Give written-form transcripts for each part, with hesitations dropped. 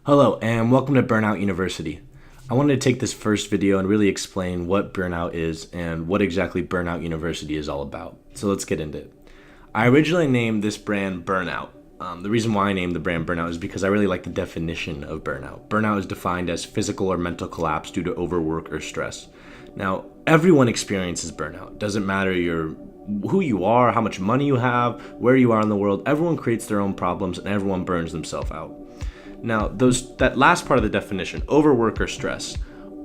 Hello and welcome to Burnout University. I wanted to take this first video and really explain what burnout is and what exactly Burnout University is all about. So let's get into it. I originally named this brand Burnout. The reason why I named the brand Burnout is because I really like the definition of burnout. Burnout is defined as physical or mental collapse due to overwork or stress. Now, everyone experiences burnout. Doesn't matter who you are, how much money you have, where you are in the world. Everyone creates their own problems and everyone burns themselves out. Now, that last part of the definition, overwork or stress.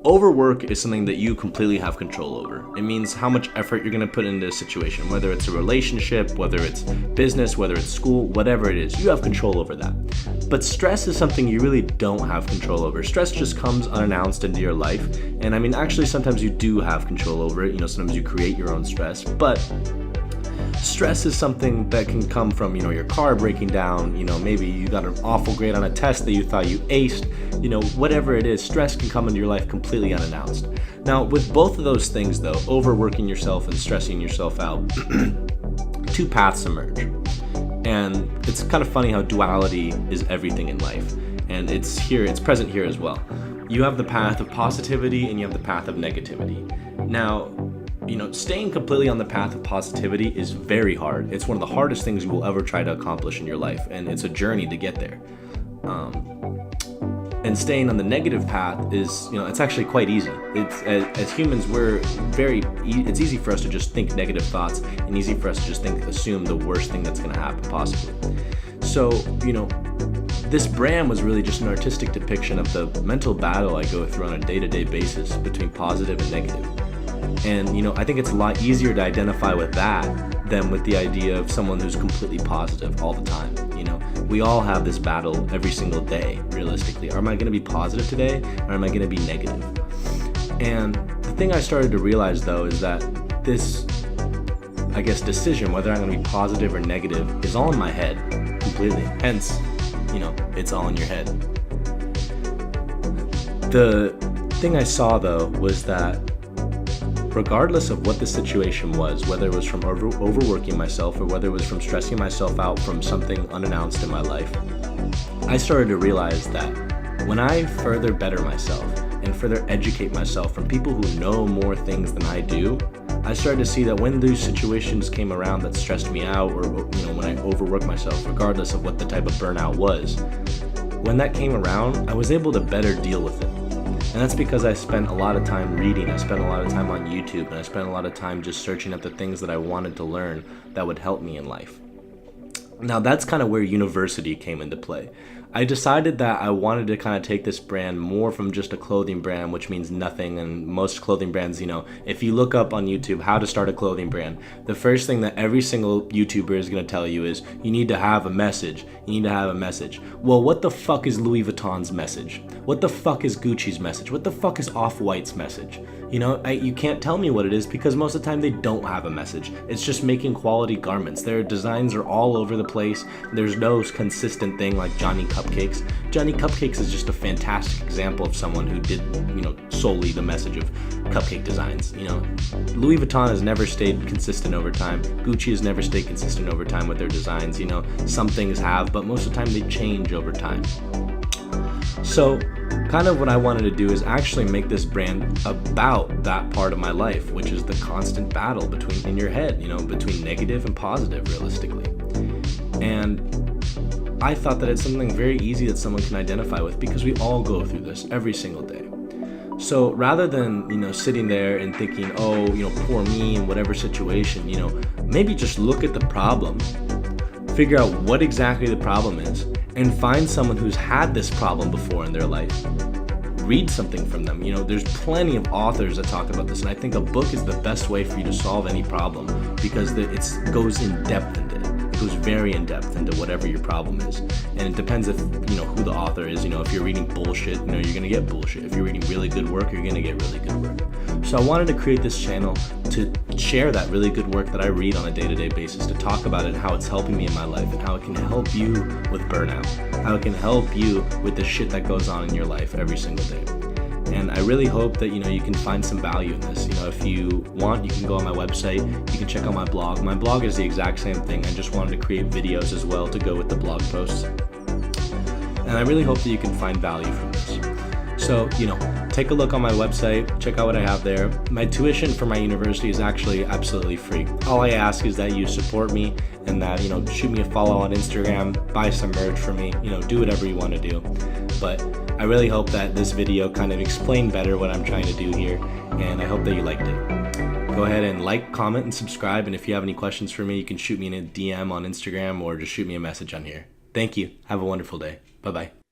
Overwork is something that you completely have control over. It means how much effort you're going to put into a situation, whether it's a relationship, whether it's business, whether it's school, whatever it is, you have control over that. But stress is something you really don't have control over. Stress just comes unannounced into your life. And actually sometimes you do have control over it. Sometimes you create your own stress, but stress is something that can come from, your car breaking down, maybe you got an awful grade on a test that you thought you aced, whatever it is, stress can come into your life completely unannounced. Now, with both of those things though, overworking yourself and stressing yourself out, two paths emerge. And it's kind of funny how duality is everything in life. And it's present here as well. You have the path of positivity and you have the path of negativity. Now, staying completely on the path of positivity is very hard. It's one of the hardest things you will ever try to accomplish in your life, and it's a journey to get there. And staying on the negative path is, it's actually quite easy. It's as humans, it's easy for us to just think negative thoughts, and easy for us to just assume the worst thing that's going to happen possibly. So, this brand was really just an artistic depiction of the mental battle I go through on a day-to-day basis between positive and negative. And, I think it's a lot easier to identify with that than with the idea of someone who's completely positive all the time. We all have this battle every single day, realistically. Am I going to be positive today or am I going to be negative? And the thing I started to realize, though, is that this, decision, whether I'm going to be positive or negative, is all in my head completely. Hence, it's all in your head. The thing I saw, though, was that regardless of what the situation was, whether it was from overworking myself or whether it was from stressing myself out from something unannounced in my life, I started to realize that when I further better myself and further educate myself from people who know more things than I do, I started to see that when those situations came around that stressed me out or when I overworked myself, regardless of what the type of burnout was, when that came around, I was able to better deal with it. And that's because I spent a lot of time reading, I spent a lot of time on YouTube, and I spent a lot of time just searching at the things that I wanted to learn that would help me in life. Now that's kind of where university came into play. I decided that I wanted to kind of take this brand more from just a clothing brand, which means nothing. And most clothing brands, if you look up on YouTube how to start a clothing brand, the first thing that every single YouTuber is going to tell you is you need to have a message. You need to have a message. Well, what the fuck is Louis Vuitton's message? What the fuck is Gucci's message? What the fuck is Off-White's message? You can't tell me what it is because most of the time they don't have a message. It's just making quality garments. Their designs are all over the place. There's no consistent thing like Johnny Cupcakes. Johnny Cupcakes is just a fantastic example of someone who did, solely the message of cupcake designs. Louis Vuitton has never stayed consistent over time. Gucci has never stayed consistent over time with their designs. Some things have, but most of the time they change over time. So kind of what I wanted to do is actually make this brand about that part of my life, which is the constant battle in your head, between negative and positive, realistically. And I thought that it's something very easy that someone can identify with because we all go through this every single day. So rather than, sitting there and thinking, poor me in whatever situation, maybe just look at the problem, figure out what exactly the problem is, and find someone who's had this problem before in their life. Read something from them. There's plenty of authors that talk about this, and I think a book is the best way for you to solve any problem because it goes in depth into it. It goes very in depth into whatever your problem is. And it depends if, who the author is. If you're reading bullshit, you're going to get bullshit. If you're reading really good work, you're going to get really good work. So I wanted to create this channel to share that really good work that I read on a day-to-day basis, to talk about it and how it's helping me in my life and how it can help you with burnout, how it can help you with the shit that goes on in your life every single day. And I really hope that, you can find some value in this. If you want, you can go on my website, you can check out my blog. My blog is the exact same thing. I just wanted to create videos as well to go with the blog posts. And And I really hope that you can find value from this. So, take a look on my website, check out what I have there. My tuition for my university is actually absolutely free. All I ask is that you support me and that, shoot me a follow on Instagram, buy some merch for me, do whatever you want to do. But I really hope that this video kind of explained better what I'm trying to do here, and I hope that you liked it. Go ahead and like, comment, and subscribe, and if you have any questions for me, you can shoot me in a DM on Instagram or just shoot me a message on here. Thank you. Have a wonderful day. Bye-bye.